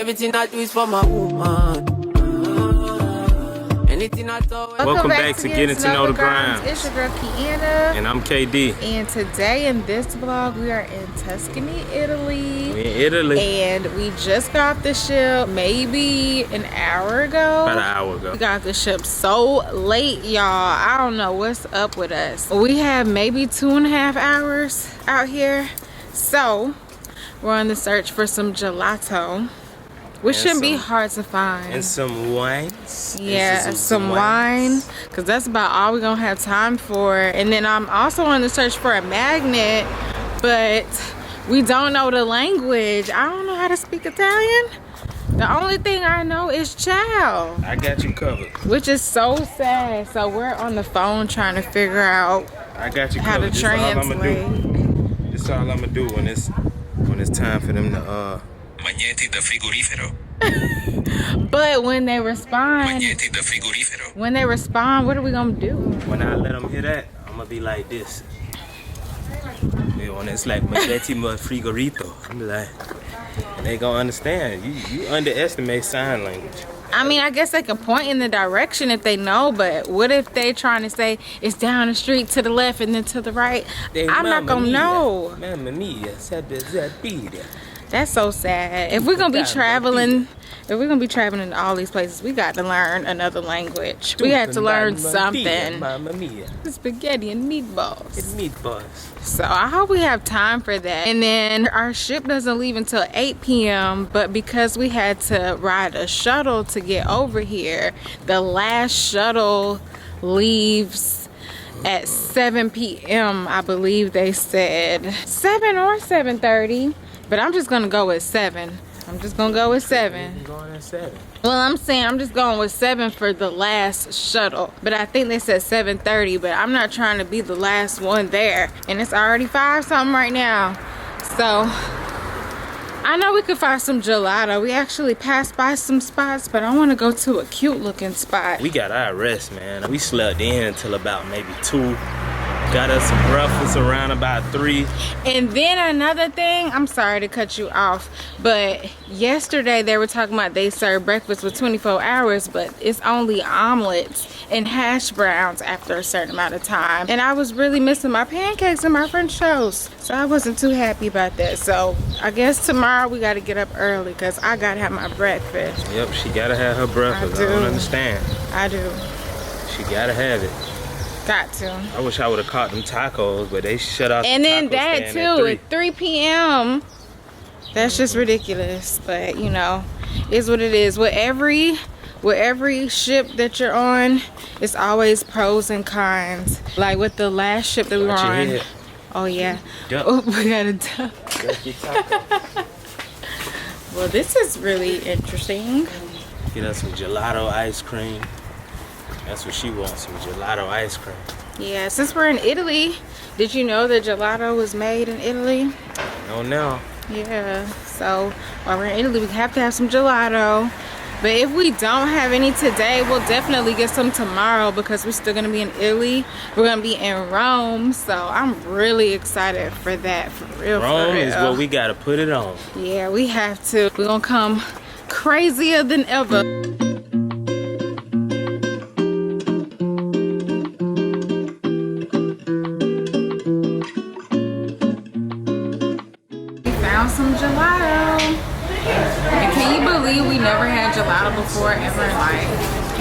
Everything I do is for my woman. Anything I do. Welcome back to Getting to Know the Grind. It's your girl QIANA. And I'm KD. And today in this vlog, we are in Tuscany, Italy. We in Italy. And we just got off the ship maybe an hour ago. About an hour ago. We got off the ship so late, y'all. I don't know what's up with us. We have maybe 2.5 hours out here. So we're on the search for some gelato. Which shouldn't be hard to find. And some wines. Yeah, some wine. Because that's about all we're going to have time for. And then I'm also on the search for a magnet. But we don't know the language. I don't know how to speak Italian. The only thing I know is ciao. I got you covered. Which is so sad. So we're on the phone trying to figure out I got you how covered. to translate. This is all I'm going to do when it's time for them to... Magneti da frigorifero. But when they respond, Magneti da frigorifero. what are we gonna do? When I let them hear that, I'm gonna be like this. When it's like Magneti da frigorito, I'm like, and they gonna understand. You underestimate sign language. I mean, I guess they can point in the direction if they know, but what if they trying to say it's down the street to the left and then to the right? I'm not gonna know. Mamma mia, That's so sad. If we're gonna be traveling, to all these places, we got to learn another language. We have to learn something. Mamma mia. Spaghetti and meatballs. It's meatballs. So I hope we have time for that. And then our ship doesn't leave until 8 p.m. But because we had to ride a shuttle to get over here, the last shuttle leaves at 7 p.m. I believe they said 7 or 7:30. But I'm just gonna go with 7. I'm just gonna go with 7. I'm going at 7. Well, I'm saying I'm just going with 7 for the last shuttle. But I think they said 7:30, but I'm not trying to be the last one there. And it's already 5 something right now. So I know we could find some gelato. We actually passed by some spots, but I wanna go to a cute looking spot. We got our rest, man. We slept in until about maybe 2. Got us some breakfast around about 3. And then another thing, I'm sorry to cut you off, but yesterday they were talking about they serve breakfast for 24 hours, but it's only omelets and hash browns after a certain amount of time. And I was really missing my pancakes and my French toast. So I wasn't too happy about that. So I guess tomorrow we gotta get up early because I gotta have my breakfast. Yep, she gotta have her breakfast. I do. I don't understand. I do. She gotta have it. Got to. I wish I would have caught them tacos, but they shut off. And the then taco that stand too, at 3. at 3 p.m. That's just ridiculous. But you know, it's what it is. With every ship that you're on, it's always pros and cons. Like with the last ship that we were on. Head. Oh yeah. Duck. Oh, we got a duck. Duck your taco. Well, this is really interesting. Get us some gelato ice cream. That's what she wants, some gelato ice cream. Yeah, since we're in Italy, did you know that gelato was made in Italy? No, no. Yeah, so while we're in Italy, we have to have some gelato. But if we don't have any today, we'll definitely get some tomorrow because we're still gonna be in Italy. We're gonna be in Rome, so I'm really excited for that, for real. Rome is what we gotta put it on. Yeah, we have to. We're gonna come crazier than ever. Some gelato. And can you believe we never had gelato before ever in life?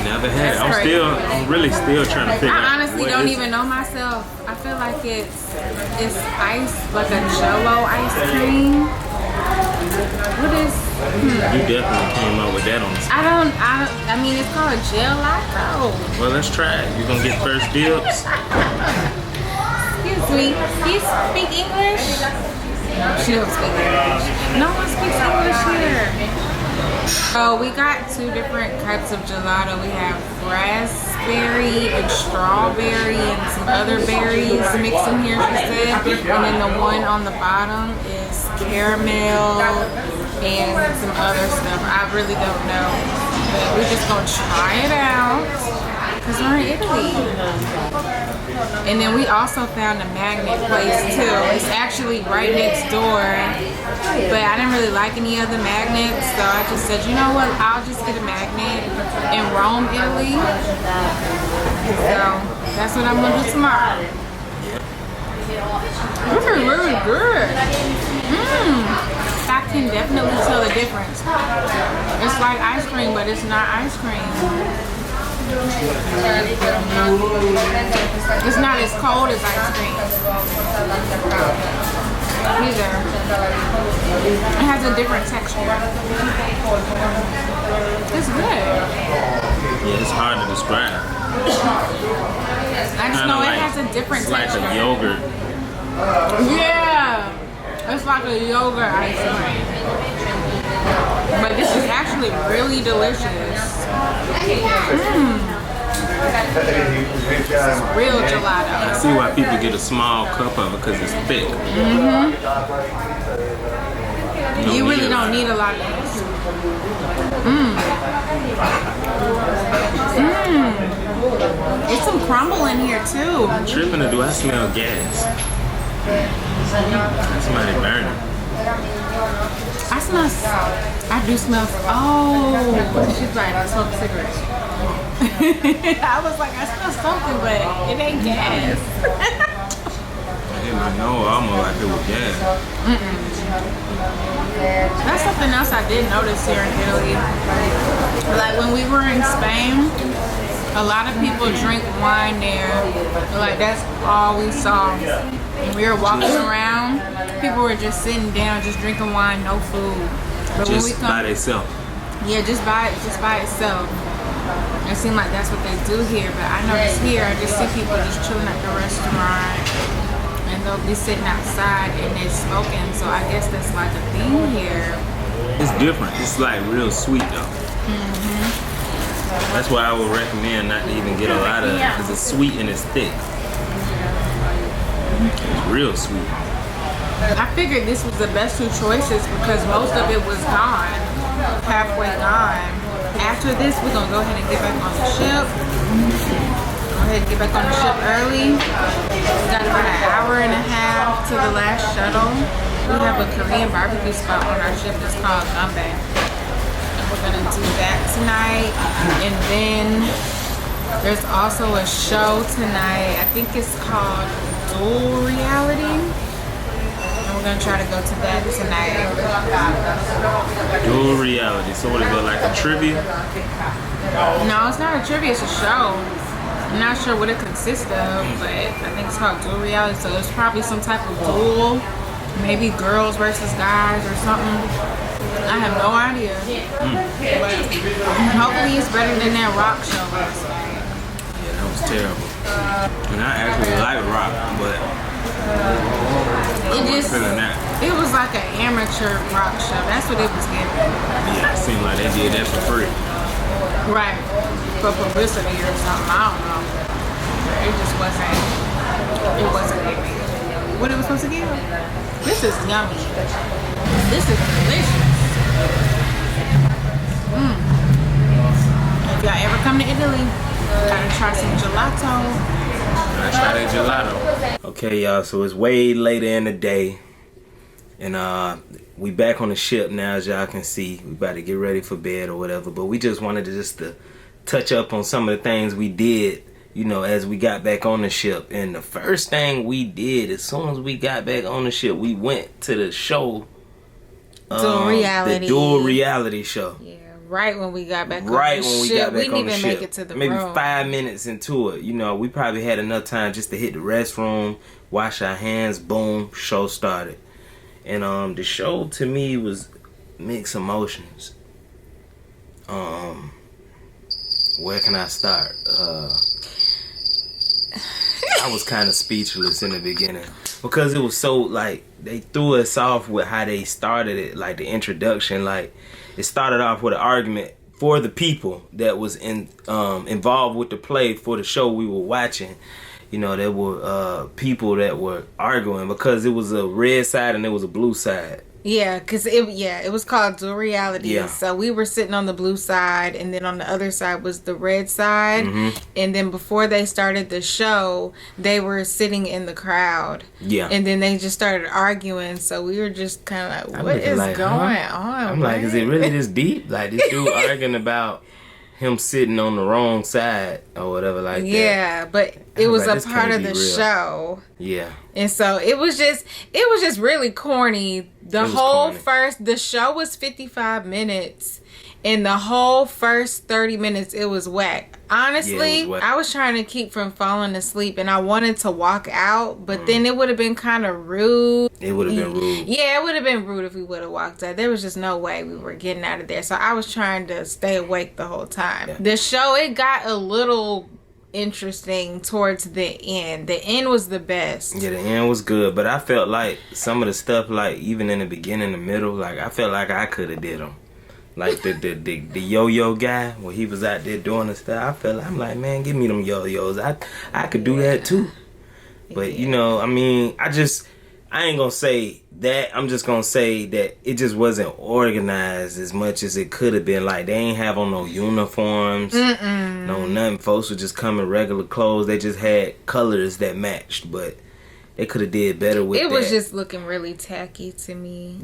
Never had. I'm really still trying to figure out. I honestly don't even know myself. I feel like it's ice, like a Jello ice cream. What is? You definitely came up with that on the spot. I mean, it's called gelato. Well, let's try it. You gonna get first dibs? Excuse me. Do you speak English? She don't speak English. No one speaks English here. So we got 2 different types of gelato. We have raspberry and strawberry and some other berries mixed in here, she said. And then the one on the bottom is caramel and some other stuff. I really don't know. But we're just gonna try it out because we're in Italy. And then we also found a magnet place too. It's actually right next door, but I didn't really like any other magnets, so I just said, you know what, I'll just get a magnet in Rome, Italy. So that's what I'm gonna do tomorrow. This is really good. I can definitely tell the difference. It's like ice cream, but it's not ice cream. It's not as cold as ice cream either. It has a different texture. It's good. Yeah, it's hard to describe. I just know it has a different texture. Like a yogurt. Yeah. It's like a yogurt ice cream. But this is actually really delicious. This is real gelato. I see why people get a small cup of it because it's thick. You really don't need a lot of this. There's some crumble in here too. I'm tripping or do I smell gas? Somebody burning. I do smell, oh, she's like, I smoke cigarettes. I was like, I smell something, but it ain't gas. I didn't know almost like it was gas. That's something else I did notice here in Italy. Like when we were in Spain, a lot of people drink wine there. Like that's all we saw. When we were walking around, people were just sitting down, just drinking wine, no food. But Just when we come, by themselves. yeah, just by itself. It seemed like that's what they do here. But I notice here, I just see people just chilling at the restaurant, and they'll be sitting outside and they're smoking. So I guess that's like a thing here. It's different. It's like real sweet though. That's why I would recommend not to even get a lot of it because it's sweet and it's thick. It's real sweet. I figured this was the best two choices because most of it was gone, halfway gone. After this, we're gonna go ahead and get back on the ship. Go ahead and get back on the ship early. We got about an hour and a half to the last shuttle. We have a Korean barbecue spot on our ship that's called Gumbae. We're gonna do that tonight, and then there's also a show tonight. I think it's called Dual Reality, and we're gonna try to go to that tonight. Dual reality. So what is it, like a trivia? No, it's not a trivia, it's a show. I'm not sure what it consists of, but I think it's called Dual Reality, so it's probably some type of duel, maybe girls versus guys or something. I have no idea. But hopefully it's better than that rock show last night. Yeah, that was terrible. And I actually like rock, but it was like an amateur rock show. That's what it was giving. yeah, it seemed like they did that for free. Right. For publicity or something. I don't know. It just wasn't giving. What it was supposed to give? This is yummy. This is delicious. If y'all ever come to Italy, gotta try some gelato. I tried that gelato. Okay, y'all, so it's way later in the day. And we back on the ship now, as y'all can see. We about to get ready for bed or whatever. But we just wanted to touch up on some of the things we did, you know, as we got back on the ship. And the first thing we did, as soon as we got back on the ship, we went to the show. Dual Reality. The Dual Reality show. Yeah, right when we got back on the ship. Right when we got back on the ship. We didn't even make it to the Maybe room. 5 minutes into it. You know, we probably had enough time just to hit the restroom, wash our hands, boom, show started. And the show to me was mixed emotions. Where can I start? I was kind of speechless in the beginning because it was so, like, they threw us off with how they started it, like the introduction. Like, it started off with an argument for the people that was involved with the play for the show we were watching. You know, there were people that were arguing because it was a red side and there was a blue side. Yeah, because it was called Dual Reality. Yeah. So we were sitting on the blue side, and then on the other side was the red side. And then before they started the show, they were sitting in the crowd. Yeah. And then they just started arguing. So we were just kind of like, what is like, going on? I'm like, is it really this deep? Like, this dude arguing about him sitting on the wrong side or whatever like that. Yeah, but it was like, a this part can't of be the real. show. Yeah. And so it was just really corny. The show was 55 minutes, and the whole first 30 minutes it was whack. Honestly, it was whack. I was trying to keep from falling asleep, and I wanted to walk out, but then it would have been kind of rude. It would have been rude. Yeah, it would have been rude if we would have walked out. There was just no way we were getting out of there. So I was trying to stay awake the whole time. Yeah. The show, it got a little interesting towards the end. The end was the best. Yeah, the end was good, but I felt like some of the stuff, like even in the beginning, the middle, like I felt like I could have did them. Like the yo-yo guy, when he was out there doing the stuff, I'm like, man, give me them yo-yos. I could do that too. But you know, I mean, I ain't gonna say that. I'm just gonna say that it just wasn't organized as much as it could have been. Like, they ain't have on no uniforms, no nothing. Folks would just come in regular clothes. They just had colors that matched, but they could have did better with it that. was just looking really tacky to me.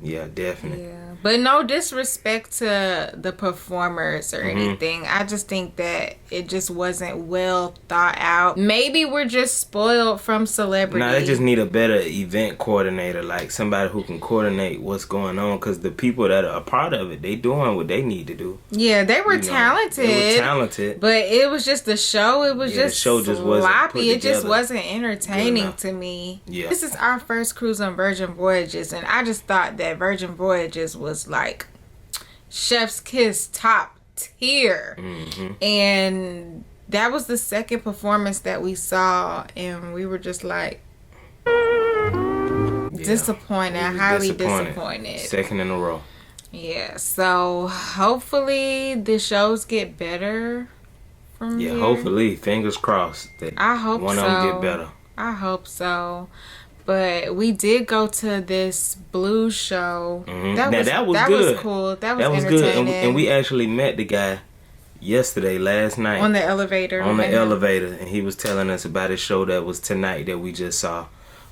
Yeah, definitely. Yeah, but no disrespect to the performers or anything. I just think that it just wasn't well thought out. Maybe we're just spoiled from celebrity. Nah, they just need a better event coordinator, like somebody who can coordinate what's going on, because the people that are a part of it, they doing what they need to do. Yeah, they were talented. They were talented. But it was just the show. It was just the show just wasn't put sloppy. It just together wasn't entertaining to me. Yeah. This is our first cruise on Virgin Voyages, and I just thought that Virgin Voyages was like chef's kiss, top tier. And that was the second performance that we saw, and we were just like disappointed, highly disappointed. Second in a row. Yeah, so hopefully the shows get better from here. Hopefully, fingers crossed that I hope one so. of them get better. I hope so. But we did go to this blues show. That was good. Was cool. That was entertaining. Good. And we actually met the guy last night. On the elevator. And he was telling us about his show that was tonight that we just saw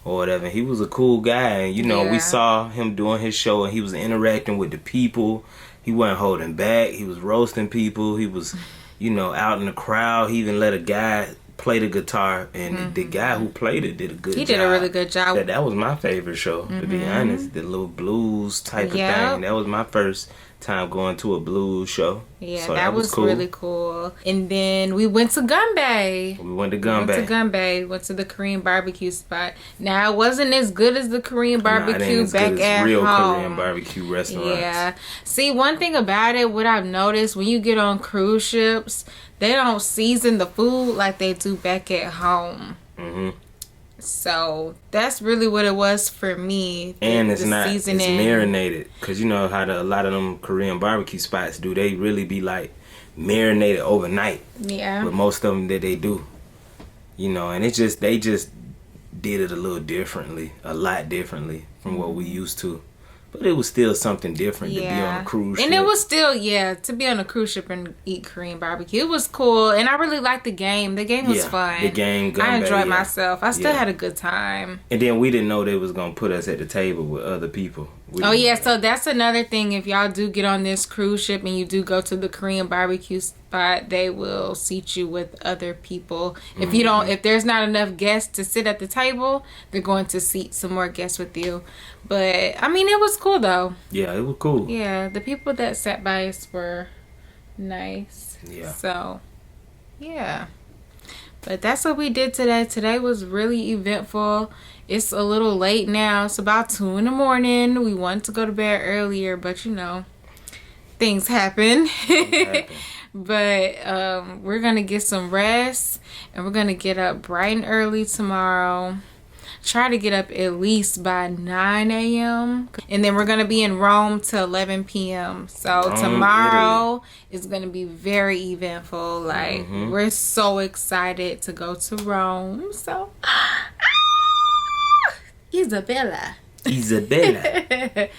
or whatever. He was a cool guy. And, you know, we saw him doing his show, and he was interacting with the people. He wasn't holding back. He was roasting people. He was, you know, out in the crowd. He even let a guy play the guitar, and the guy who played it did a good job. He did a really good job. That was my favorite show, to be honest. The little blues type of thing. That was my first time going to a blues show. Yeah, so that was cool. Really cool. And then we went to Gunbay. We went to Gunbay. Went to the Korean barbecue spot. Now, it wasn't as good as the Korean barbecue back at real home. Korean barbecue restaurants. Yeah. See, one thing about it, what I've noticed, when you get on cruise ships, they don't season the food like they do back at home. So that's really what it was for me. And it's marinated, because you know how a lot of them Korean barbecue spots do. They really be like marinated overnight. Yeah. But most of them that they do, you know, and they just did it a lot differently from what we used to. But it was still something different to be on a cruise ship. And it was still, to be on a cruise ship and eat Korean barbecue. It was cool. And I really liked the game. The game was fun. The game, Gunbay, I enjoyed myself. I still had a good time. And then we didn't know they was going to put us at the table with other people. So that's another thing. If y'all do get on this cruise ship and you do go to the Korean barbecue spot, they will seat you with other people. If there's not enough guests to sit at the table, they're going to seat some more guests with you. But I mean, it was cool though. Yeah, it was cool. Yeah, the people that sat by us were nice. Yeah. So, yeah. But that's what we did today. Today was really eventful. It's a little late now. It's about 2 a.m. We wanted to go to bed earlier, but you know, things happen. But we're going to get some rest, and we're going to get up bright and early tomorrow. Try to get up at least by 9 a.m. And then we're going to be in Rome till 11 p.m. So tomorrow is going to be very eventful. Like, we're so excited to go to Rome. So, Isabella. Isabella.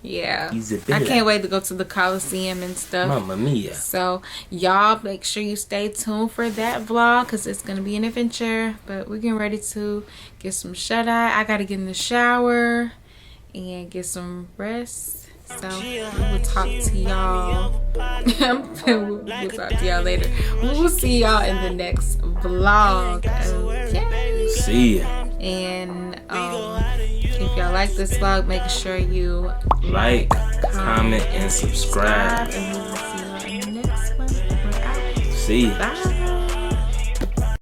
Yeah. Isabella. I can't wait to go to the Coliseum and stuff. Mamma mia. So y'all make sure you stay tuned for that vlog because it's going to be an adventure. But we're getting ready to get some shut-eye. I got to get in the shower and get some rest. So we'll talk to y'all. We'll talk to y'all later. We'll see y'all in the next vlog. Okay. See ya. And if y'all like this vlog, make sure you like, comment, and subscribe. And we will see you in the next one. We're out. See ya. Bye.